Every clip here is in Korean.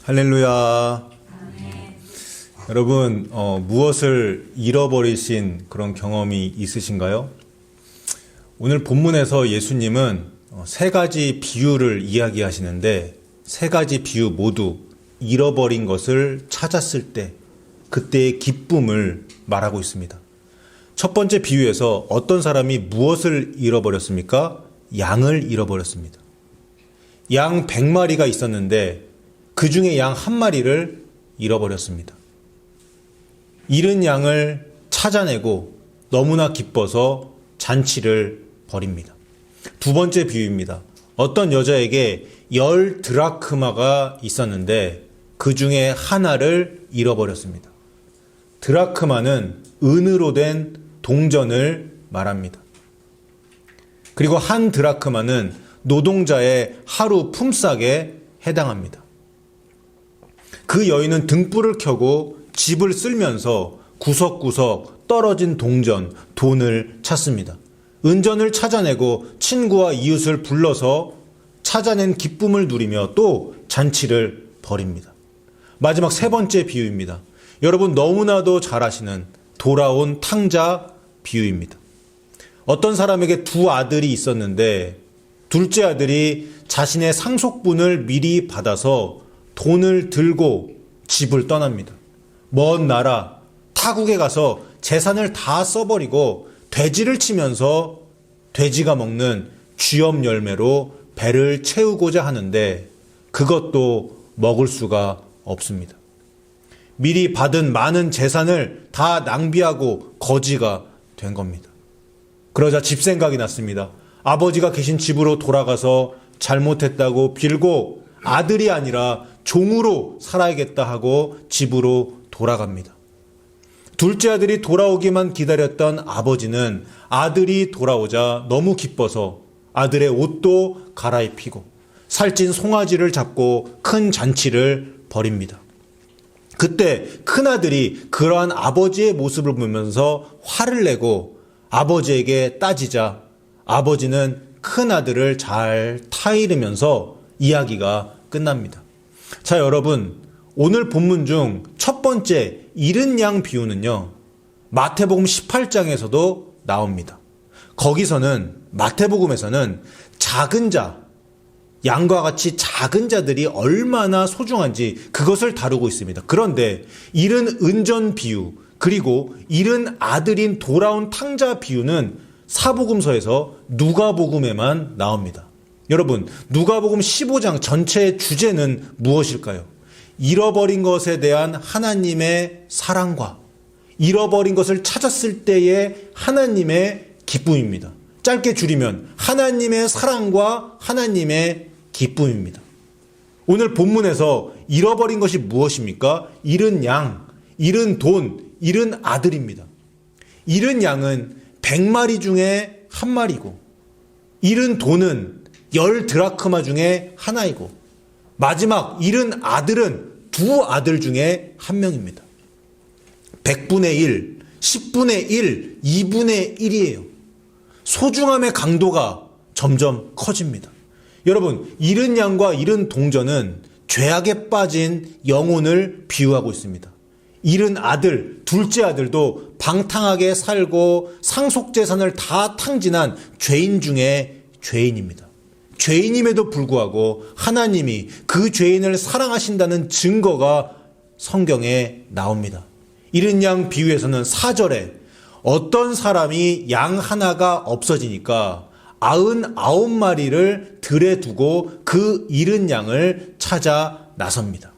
할렐루야. 여러분, 무엇을 잃어버리신 그런 경험이 있으신가요? 오늘 본문에서 예수님은 세 가지 비유를 이야기하시는데, 세 가지 비유 모두 잃어버린 것을 찾았을 때 그때의 기쁨을 말하고 있습니다. 첫 번째 비유에서 어떤 사람이 무엇을 잃어버렸습니까? 양을 잃어버렸습니다. 양 100마리가 있었는데 그 중에 양 한 마리를 잃어버렸습니다. 잃은 양을 찾아내고 너무나 기뻐서 잔치를 벌입니다. 두 번째 비유입니다. 어떤 여자에게 10 드라크마가 있었는데 그 중에 하나를 잃어버렸습니다. 드라크마는 은으로 된 동전을 말합니다. 그리고 한 드라크마는 노동자의 하루 품삯에 해당합니다. 그 여인은 등불을 켜고 집을 쓸면서 구석구석 떨어진 동전, 돈을 찾습니다. 은전을 찾아내고 친구와 이웃을 불러서 찾아낸 기쁨을 누리며 또 잔치를 벌입니다. 마지막 세 번째 비유입니다. 여러분 너무나도 잘 아시는 돌아온 탕자 비유입니다. 어떤 사람에게 두 아들이 있었는데 둘째 아들이 자신의 상속분을 미리 받아서 돈을 들고 집을 떠납니다. 먼 나라 타국에 가서 재산을 다 써버리고 돼지를 치면서 돼지가 먹는 쥐염 열매로 배를 채우고자 하는데 그것도 먹을 수가 없습니다. 미리 받은 많은 재산을 다 낭비하고 거지가 된 겁니다. 그러자 집 생각이 났습니다. 아버지가 계신 집으로 돌아가서 잘못했다고 빌고 아들이 아니라 종으로 살아야겠다 하고 집으로 돌아갑니다. 둘째 아들이 돌아오기만 기다렸던 아버지는 아들이 돌아오자 너무 기뻐서 아들의 옷도 갈아입히고 살찐 송아지를 잡고 큰 잔치를 벌입니다. 그때 큰아들이 그러한 아버지의 모습을 보면서 화를 내고 아버지에게 따지자 아버지는 큰아들을 잘 타이르면서 이야기가 끝납니다. 자, 여러분, 오늘 본문 중 첫 번째 잃은 양 비유는요, 마태복음 18장에서도 나옵니다. 거기서는, 마태복음에서는 작은 자, 양과 같이 작은 자들이 얼마나 소중한지 그것을 다루고 있습니다. 그런데 잃은 은전 비유, 그리고 잃은 아들인 돌아온 탕자 비유는 사복음서에서 누가복음에만 나옵니다. 여러분, 누가복음 15장 전체의 주제는 무엇일까요? 잃어버린 것에 대한 하나님의 사랑과 잃어버린 것을 찾았을 때의 하나님의 기쁨입니다. 짧게 줄이면 하나님의 사랑과 하나님의 기쁨입니다. 오늘 본문에서 잃어버린 것이 무엇입니까? 잃은 양, 잃은 돈, 잃은 아들입니다. 잃은 양은 100마리 중에 한 마리고 잃은 돈은 10 드라크마 중에 하나이고 마지막 잃은 아들은 두 아들 중에 한 명입니다. 100분의 1, 10분의 1, 2분의 1이에요. 소중함의 강도가 점점 커집니다. 여러분, 잃은 양과 잃은 동전은 죄악에 빠진 영혼을 비유하고 있습니다. 잃은 아들, 둘째 아들도 방탕하게 살고 상속재산을 다 탕진한 죄인 중에 죄인입니다. 죄인임에도 불구하고 하나님이 그 죄인을 사랑하신다는 증거가 성경에 나옵니다. 잃은 양 비유에서는 4절에 어떤 사람이 양 하나가 없어지니까 99마리를 들에 두고 그 잃은 양을 찾아 나섭니다.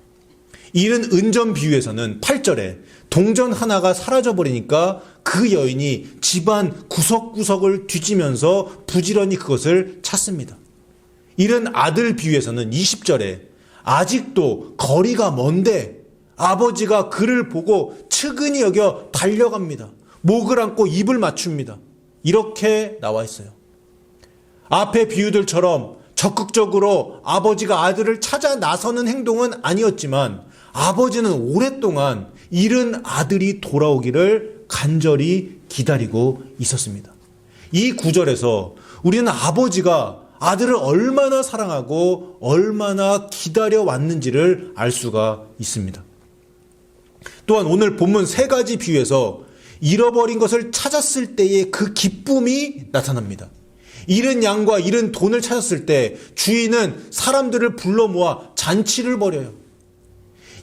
잃은 은전 비유에서는 8절에 동전 하나가 사라져버리니까 그 여인이 집안 구석구석을 뒤지면서 부지런히 그것을 찾습니다. 잃은 아들 비유에서는 20절에 아직도 거리가 먼데 아버지가 그를 보고 측은히 여겨 달려갑니다. 목을 안고 입을 맞춥니다. 이렇게 나와 있어요. 앞의 비유들처럼 적극적으로 아버지가 아들을 찾아 나서는 행동은 아니었지만 아버지는 오랫동안 잃은 아들이 돌아오기를 간절히 기다리고 있었습니다. 이 구절에서 우리는 아버지가 아들을 얼마나 사랑하고 얼마나 기다려왔는지를 알 수가 있습니다. 또한 오늘 본문 세 가지 비유에서 잃어버린 것을 찾았을 때의 그 기쁨이 나타납니다. 잃은 양과 잃은 돈을 찾았을 때 주인은 사람들을 불러 모아 잔치를 벌여요.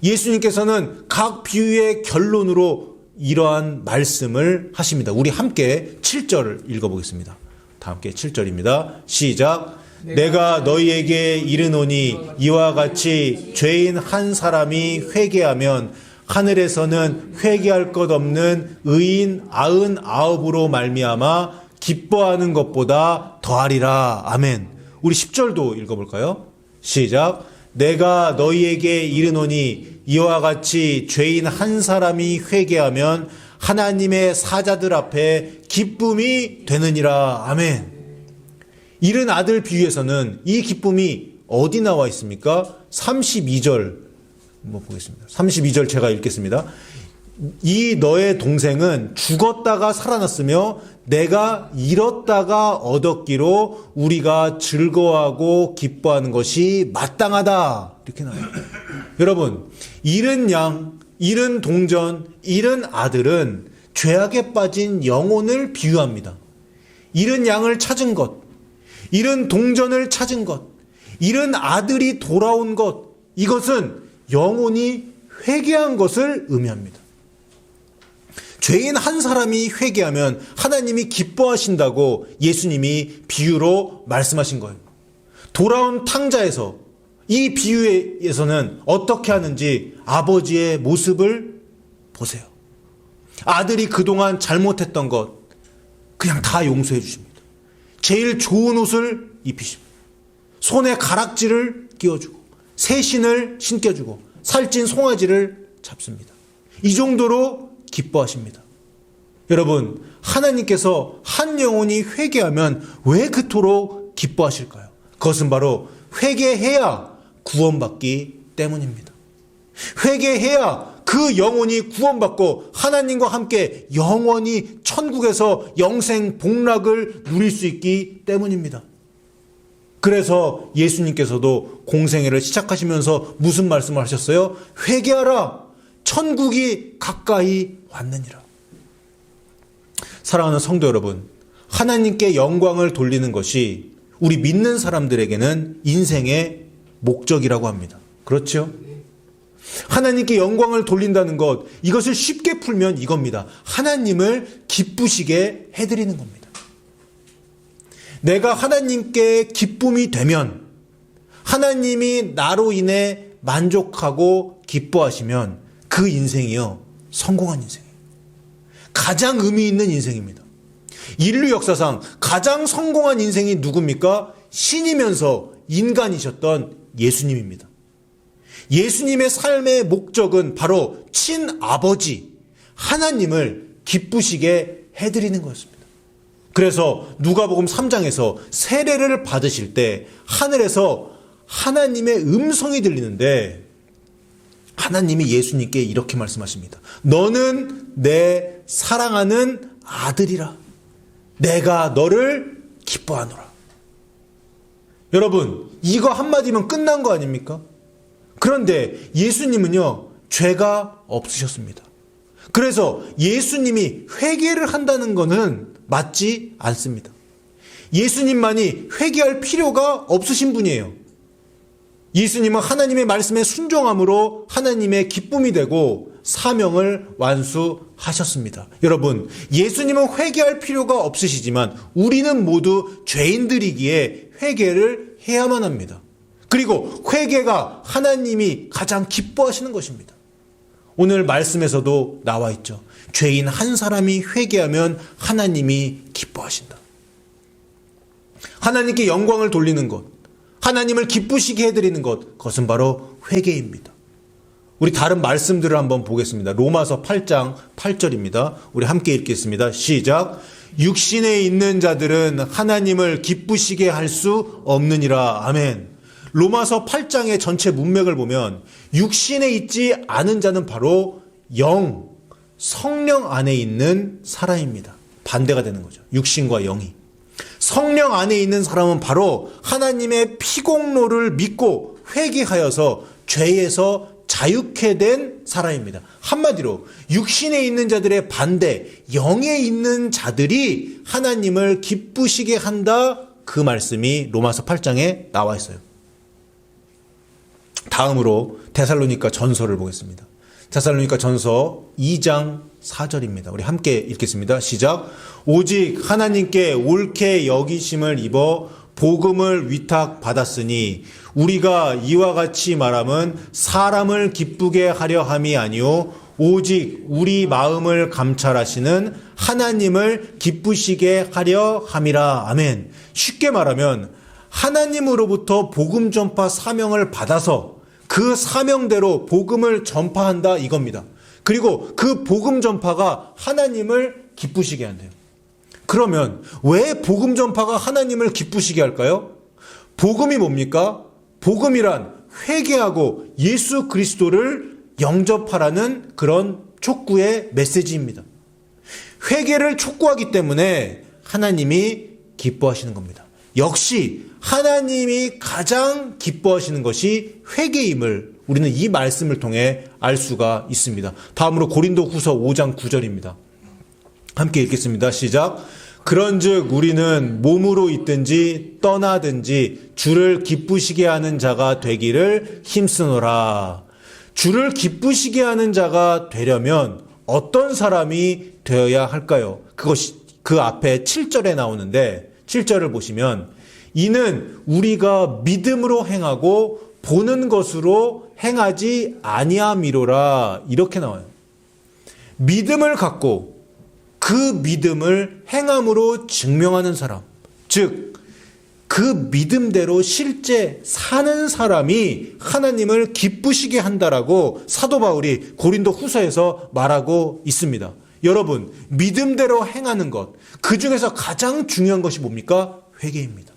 예수님께서는 각 비유의 결론으로 이러한 말씀을 하십니다. 우리 함께 7절을 읽어보겠습니다. 다 함께 7절입니다. 시작. 내가 너희에게 이르노니 이와 같이 죄인 한 사람이 회개하면 하늘에서는 회개할 것 없는 의인 99으로 말미암아 기뻐하는 것보다 더하리라. 아멘. 우리 10절도 읽어볼까요? 시작. 내가 너희에게 이르노니 이와 같이 죄인 한 사람이 회개하면 하나님의 사자들 앞에 기쁨이 되느니라. 아멘. 잃은 아들 비유에서는 이 기쁨이 어디 나와 있습니까? 32절 한번 보겠습니다. 32절 제가 읽겠습니다. 이 너의 동생은 죽었다가 살아났으며 내가 잃었다가 얻었기로 우리가 즐거워하고 기뻐하는 것이 마땅하다. 이렇게 나와요. 여러분, 잃은 양, 잃은 동전, 잃은 아들은 죄악에 빠진 영혼을 비유합니다. 잃은 양을 찾은 것, 잃은 동전을 찾은 것, 잃은 아들이 돌아온 것, 이것은 영혼이 회개한 것을 의미합니다. 죄인 한 사람이 회개하면 하나님이 기뻐하신다고 예수님이 비유로 말씀하신 거예요. 돌아온 탕자에서 이 비유에서는 어떻게 하는지 아버지의 모습을 보세요. 아들이 그동안 잘못했던 것 그냥 다 용서해 주십니다. 제일 좋은 옷을 입히십니다. 손에 가락지를 끼워주고 새 신을 신겨주고 살찐 송아지를 잡습니다. 이 정도로 기뻐하십니다. 여러분, 하나님께서 한 영혼이 회개하면 왜 그토록 기뻐하실까요? 그것은 바로 회개해야 구원받기 때문입니다. 회개해야 그 영혼이 구원받고 하나님과 함께 영원히 천국에서 영생 복락을 누릴 수 있기 때문입니다. 그래서 예수님께서도 공생애를 시작하시면서 무슨 말씀을 하셨어요? 회개하라! 천국이 가까이 왔느니라. 사랑하는 성도 여러분, 하나님께 영광을 돌리는 것이 우리 믿는 사람들에게는 인생의 목적이라고 합니다. 그렇죠? 하나님께 영광을 돌린다는 것, 이것을 쉽게 풀면 이겁니다. 하나님을 기쁘시게 해드리는 겁니다. 내가 하나님께 기쁨이 되면, 하나님이 나로 인해 만족하고 기뻐하시면 그 인생이요, 성공한 인생이에요. 가장 의미 있는 인생입니다. 인류 역사상 가장 성공한 인생이 누굽니까? 신이면서 인간이셨던 예수님입니다. 예수님의 삶의 목적은 바로 친아버지 하나님을 기쁘시게 해드리는 거였습니다. 그래서 누가복음 3장에서 세례를 받으실 때 하늘에서 하나님의 음성이 들리는데 하나님이 예수님께 이렇게 말씀하십니다. 너는 내 사랑하는 아들이라. 내가 너를 기뻐하노라. 여러분, 이거 한마디면 끝난 거 아닙니까? 그런데 예수님은요, 죄가 없으셨습니다. 그래서 예수님이 회개를 한다는 것은 맞지 않습니다. 예수님만이 회개할 필요가 없으신 분이에요. 예수님은 하나님의 말씀에 순종함으로 하나님의 기쁨이 되고 사명을 완수하셨습니다. 여러분, 예수님은 회개할 필요가 없으시지만 우리는 모두 죄인들이기에 회개를 해야만 합니다. 그리고 회개가 하나님이 가장 기뻐하시는 것입니다. 오늘 말씀에서도 나와 있죠. 죄인 한 사람이 회개하면 하나님이 기뻐하신다. 하나님께 영광을 돌리는 것, 하나님을 기쁘시게 해드리는 것, 그것은 바로 회개입니다. 우리 다른 말씀들을 한번 보겠습니다. 로마서 8장 8절입니다. 우리 함께 읽겠습니다. 시작. 육신에 있는 자들은 하나님을 기쁘시게 할 수 없느니라. 아멘. 로마서 8장의 전체 문맥을 보면 육신에 있지 않은 자는 바로 영, 성령 안에 있는 사람입니다. 반대가 되는 거죠. 육신과 영이. 성령 안에 있는 사람은 바로 하나님의 피공로를 믿고 회개하여서 죄에서 자유케 된 사람입니다. 한마디로 육신에 있는 자들의 반대, 영에 있는 자들이 하나님을 기쁘시게 한다. 그 말씀이 로마서 8장에 나와 있어요. 다음으로 데살로니가 전서를 보겠습니다. 데살로니가 전서 2장 4절입니다. 우리 함께 읽겠습니다. 시작. 오직 하나님께 옳게 여기심을 입어 복음을 위탁받았으니 우리가 이와 같이 말함은 사람을 기쁘게 하려 함이 아니요 오직 우리 마음을 감찰하시는 하나님을 기쁘시게 하려 함이라. 아멘. 쉽게 말하면 하나님으로부터 복음 전파 사명을 받아서 그 사명대로 복음을 전파한다 이겁니다. 그리고 그 복음 전파가 하나님을 기쁘시게 한대요. 그러면 왜 복음 전파가 하나님을 기쁘시게 할까요? 복음이 뭡니까? 복음이란 회개하고 예수 그리스도를 영접하라는 그런 촉구의 메시지입니다. 회개를 촉구하기 때문에 하나님이 기뻐하시는 겁니다. 역시 하나님이 가장 기뻐하시는 것이 회개임을 우리는 이 말씀을 통해 알 수가 있습니다. 다음으로 고린도후서 5장 9절입니다. 함께 읽겠습니다. 시작. 그런즉 우리는 몸으로 있든지 떠나든지 주를 기쁘시게 하는 자가 되기를 힘쓰노라. 주를 기쁘시게 하는 자가 되려면 어떤 사람이 되어야 할까요? 그것이 그 앞에 7절에 나오는데 7절을 보시면 이는 우리가 믿음으로 행하고 보는 것으로 행하지 아니함이로라. 이렇게 나와요. 믿음을 갖고 그 믿음을 행함으로 증명하는 사람, 즉 그 믿음대로 실제 사는 사람이 하나님을 기쁘시게 한다라고 사도 바울이 고린도 후서에서 말하고 있습니다. 여러분, 믿음대로 행하는 것, 그 중에서 가장 중요한 것이 뭡니까? 회개입니다.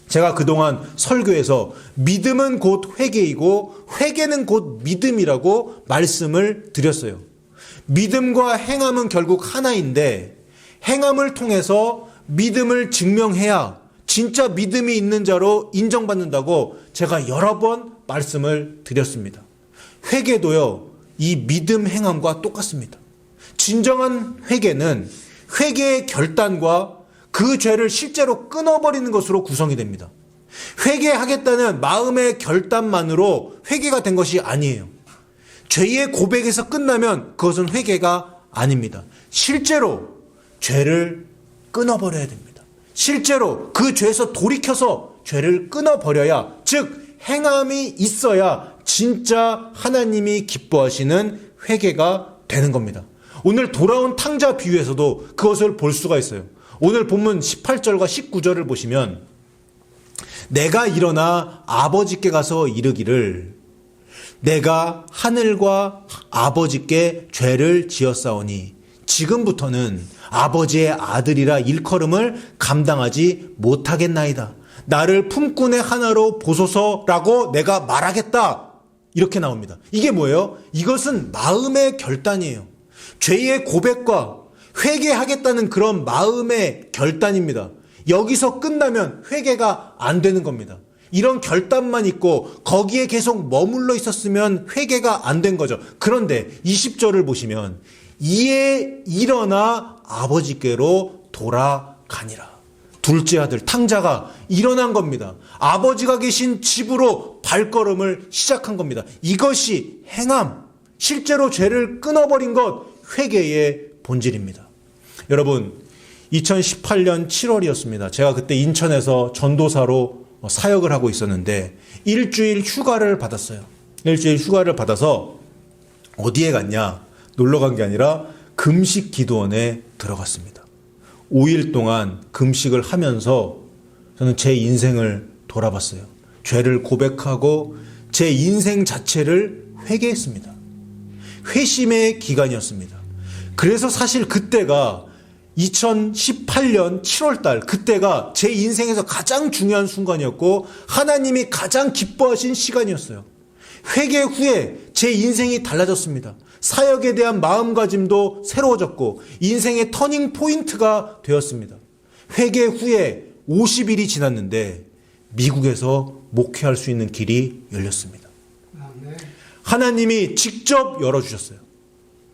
제가 그동안 설교에서 믿음은 곧 회개이고 회개는 곧 믿음이라고 말씀을 드렸어요. 믿음과 행함은 결국 하나인데 행함을 통해서 믿음을 증명해야 진짜 믿음이 있는 자로 인정받는다고 제가 여러 번 말씀을 드렸습니다. 회개도요, 이 믿음 행함과 똑같습니다. 진정한 회개는 회개의 결단과 그 죄를 실제로 끊어버리는 것으로 구성이 됩니다. 회개하겠다는 마음의 결단만으로 회개가 된 것이 아니에요. 죄의 고백에서 끝나면 그것은 회개가 아닙니다. 실제로 죄를 끊어버려야 됩니다. 실제로 그 죄에서 돌이켜서 죄를 끊어버려야, 즉 행함이 있어야 진짜 하나님이 기뻐하시는 회개가 되는 겁니다. 오늘 돌아온 탕자 비유에서도 그것을 볼 수가 있어요. 오늘 본문 18절과 19절을 보시면 내가 일어나 아버지께 가서 이르기를 내가 하늘과 아버지께 죄를 지었사오니 지금부터는 아버지의 아들이라 일컬음을 감당하지 못하겠나이다. 나를 품꾼의 하나로 보소서라고 내가 말하겠다. 이렇게 나옵니다. 이게 뭐예요? 이것은 마음의 결단이에요. 죄의 고백과 회개하겠다는 그런 마음의 결단입니다. 여기서 끝나면 회개가 안 되는 겁니다. 이런 결단만 있고 거기에 계속 머물러 있었으면 회개가 안 된 거죠. 그런데 20절을 보시면 이에 일어나 아버지께로 돌아가니라. 둘째 아들 탕자가 일어난 겁니다. 아버지가 계신 집으로 발걸음을 시작한 겁니다. 이것이 행함, 실제로 죄를 끊어버린 것, 회개의 본질입니다. 여러분, 2018년 7월이었습니다. 제가 그때 인천에서 전도사로 사역을 하고 있었는데 일주일 휴가를 받았어요. 일주일 휴가를 받아서 어디에 갔냐? 놀러 간 게 아니라 금식 기도원에 들어갔습니다. 5일 동안 금식을 하면서 저는 제 인생을 돌아봤어요. 죄를 고백하고 제 인생 자체를 회개했습니다. 회심의 기간이었습니다. 그래서 사실 그때가 2018년 7월달, 그때가 제 인생에서 가장 중요한 순간이었고 하나님이 가장 기뻐하신 시간이었어요. 회개 후에 제 인생이 달라졌습니다. 사역에 대한 마음가짐도 새로워졌고 인생의 터닝 포인트가 되었습니다. 회개 후에 50일이 지났는데 미국에서 목회할 수 있는 길이 열렸습니다. 하나님이 직접 열어주셨어요.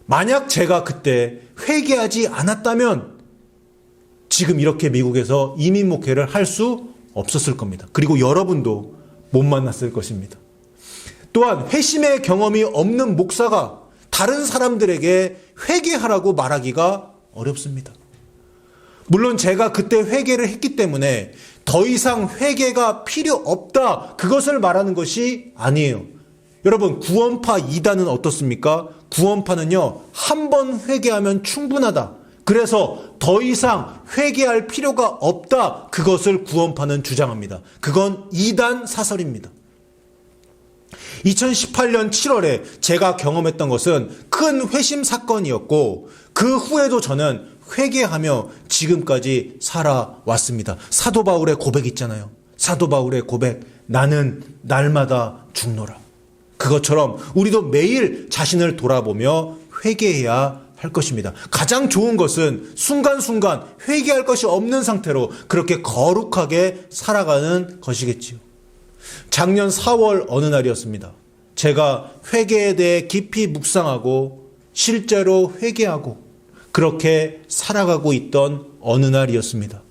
만약 제가 그때 회개하지 않았다면 지금 이렇게 미국에서 이민 목회를 할 수 없었을 겁니다. 그리고 여러분도 못 만났을 것입니다. 또한 회심의 경험이 없는 목사가 다른 사람들에게 회개하라고 말하기가 어렵습니다. 물론 제가 그때 회개를 했기 때문에 더 이상 회개가 필요 없다, 그것을 말하는 것이 아니에요. 여러분, 구원파 이단은 어떻습니까? 구원파는요, 한 번 회개하면 충분하다, 그래서 더 이상 회개할 필요가 없다, 그것을 구원파는 주장합니다. 그건 이단 사설입니다. 2018년 7월에 제가 경험했던 것은 큰 회심 사건이었고, 그 후에도 저는 회개하며 지금까지 살아왔습니다. 사도 바울의 고백 있잖아요. 사도 바울의 고백, 나는 날마다 죽노라. 그것처럼 우리도 매일 자신을 돌아보며 회개해야 할 것입니다. 가장 좋은 것은 순간순간 회개할 것이 없는 상태로 그렇게 거룩하게 살아가는 것이겠지요. 작년 4월 어느 날이었습니다. 제가 회개에 대해 깊이 묵상하고 실제로 회개하고 그렇게 살아가고 있던 어느 날이었습니다.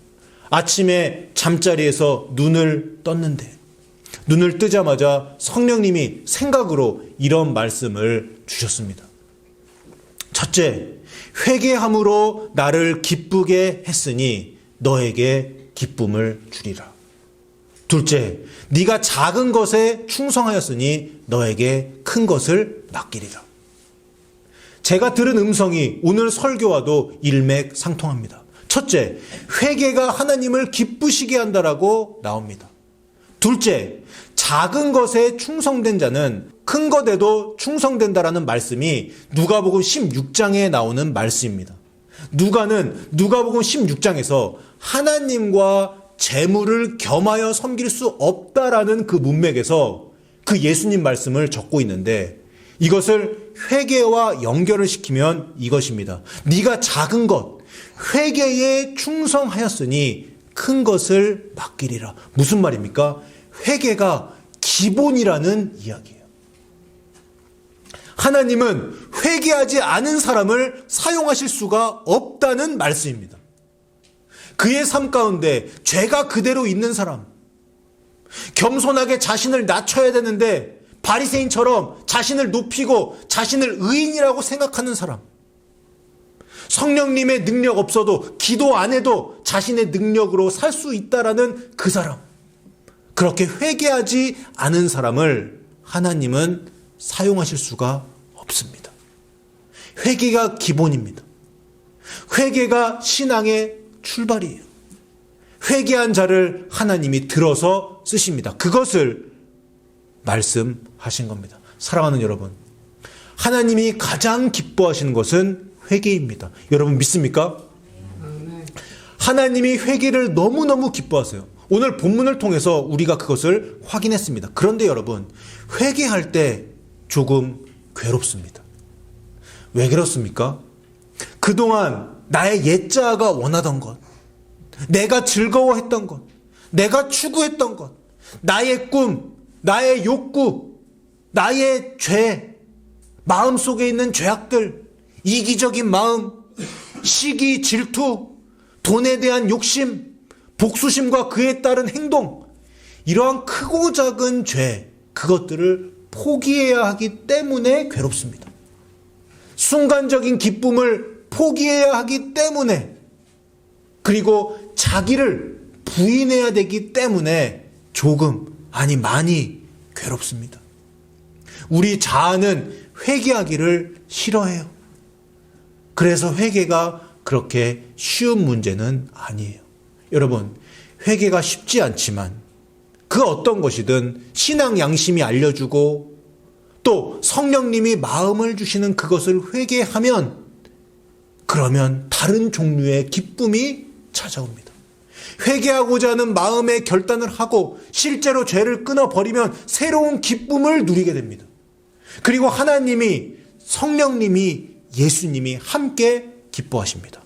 아침에 잠자리에서 눈을 떴는데, 눈을 뜨자마자 성령님이 생각으로 이런 말씀을 주셨습니다. 첫째, 회개함으로 나를 기쁘게 했으니 너에게 기쁨을 주리라. 둘째, 네가 작은 것에 충성하였으니 너에게 큰 것을 맡기리라. 제가 들은 음성이 오늘 설교와도 일맥상통합니다. 첫째, 회개가 하나님을 기쁘시게 한다라고 나옵니다. 둘째, 작은 것에 충성된 자는 큰 것에도 충성된다라는 말씀이 누가복음 16장에 나오는 말씀입니다. 누가복음 16장에서 하나님과 재물을 겸하여 섬길 수 없다라는 그 문맥에서 그 예수님 말씀을 적고 있는데, 이것을 회개와 연결을 시키면 이것입니다. 네가 작은 것, 회개에 충성하였으니 큰 것을 맡기리라. 무슨 말입니까? 회개가 기본이라는 이야기예요. 하나님은 회개하지 않은 사람을 사용하실 수가 없다는 말씀입니다. 그의 삶 가운데 죄가 그대로 있는 사람, 겸손하게 자신을 낮춰야 되는데 바리새인처럼 자신을 높이고 자신을 의인이라고 생각하는 사람, 성령님의 능력 없어도 기도 안 해도 자신의 능력으로 살 수 있다라는 그 사람, 그렇게 회개하지 않은 사람을 하나님은 사용하실 수가 없습니다. 회개가 기본입니다. 회개가 신앙의 출발이에요. 회개한 자를 하나님이 들어서 쓰십니다. 그것을 말씀하신 겁니다. 사랑하는 여러분, 하나님이 가장 기뻐하시는 것은 회개입니다. 여러분 믿습니까? 하나님이 회개를 너무너무 기뻐하세요. 오늘 본문을 통해서 우리가 그것을 확인했습니다. 그런데 여러분, 회개할 때 조금 괴롭습니다. 왜 그렇습니까? 그동안 나의 옛자아가 원하던 것, 내가 즐거워했던 것, 내가 추구했던 것, 나의 꿈, 나의 욕구, 나의 죄, 마음속에 있는 죄악들, 이기적인 마음, 시기, 질투, 돈에 대한 욕심, 복수심과 그에 따른 행동, 이러한 크고 작은 죄, 그것들을 포기해야 하기 때문에 괴롭습니다. 순간적인 기쁨을 포기해야 하기 때문에, 그리고 자기를 부인해야 되기 때문에 조금, 아니 많이 괴롭습니다. 우리 자아는 회개하기를 싫어해요. 그래서 회개가 그렇게 쉬운 문제는 아니에요. 여러분, 회개가 쉽지 않지만 그 어떤 것이든 신앙 양심이 알려주고 또 성령님이 마음을 주시는 그것을 회개하면, 그러면 다른 종류의 기쁨이 찾아옵니다. 회개하고자 하는 마음의 결단을 하고 실제로 죄를 끊어버리면 새로운 기쁨을 누리게 됩니다. 그리고 하나님이, 성령님이, 예수님이 함께 기뻐하십니다.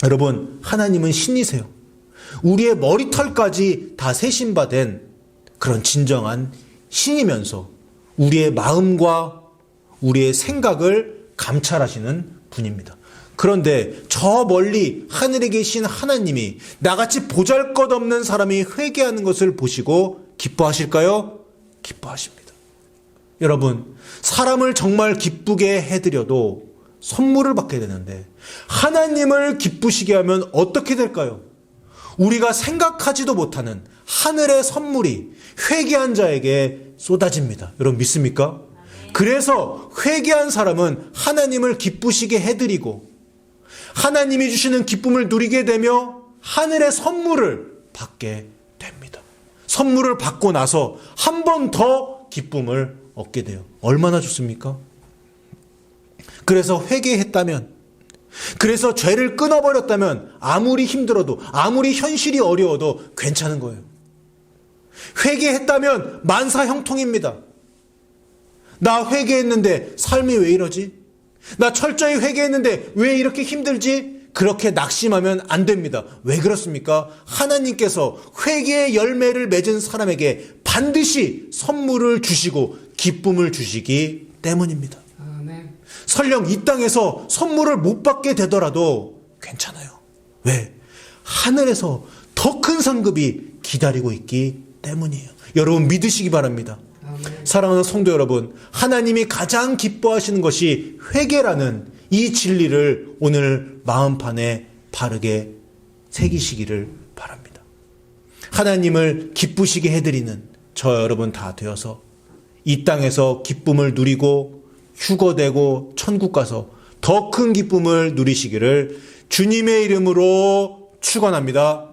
여러분, 하나님은 신이세요. 우리의 머리털까지 다 세신바된 그런 진정한 신이면서 우리의 마음과 우리의 생각을 감찰하시는 분입니다. 그런데 저 멀리 하늘에 계신 하나님이 나같이 보잘것없는 사람이 회개하는 것을 보시고 기뻐하실까요? 기뻐하십니다. 여러분, 사람을 정말 기쁘게 해드려도 선물을 받게 되는데 하나님을 기쁘시게 하면 어떻게 될까요? 우리가 생각하지도 못하는 하늘의 선물이 회개한 자에게 쏟아집니다. 여러분 믿습니까? 그래서 회개한 사람은 하나님을 기쁘시게 해드리고 하나님이 주시는 기쁨을 누리게 되며 하늘의 선물을 받게 됩니다. 선물을 받고 나서 한 번 더 기쁨을 얻게 돼요. 얼마나 좋습니까? 그래서 회개했다면, 그래서 죄를 끊어버렸다면 아무리 힘들어도, 아무리 현실이 어려워도 괜찮은 거예요. 회개했다면 만사형통입니다. 나 회개했는데 삶이 왜 이러지? 나 철저히 회개했는데 왜 이렇게 힘들지? 그렇게 낙심하면 안 됩니다. 왜 그렇습니까? 하나님께서 회개의 열매를 맺은 사람에게 반드시 선물을 주시고 기쁨을 주시기 때문입니다. 아멘. 설령 이 땅에서 선물을 못 받게 되더라도 괜찮아요. 왜? 하늘에서 더 큰 상급이 기다리고 있기 때문이에요. 여러분 믿으시기 바랍니다. 아멘. 사랑하는 성도 여러분, 하나님이 가장 기뻐하시는 것이 회개라는 이 진리를 오늘 마음판에 바르게 새기시기를 바랍니다. 하나님을 기쁘시게 해드리는 저 여러분 다 되어서 이 땅에서 기쁨을 누리고 휴거되고 천국 가서 더 큰 기쁨을 누리시기를 주님의 이름으로 축원합니다.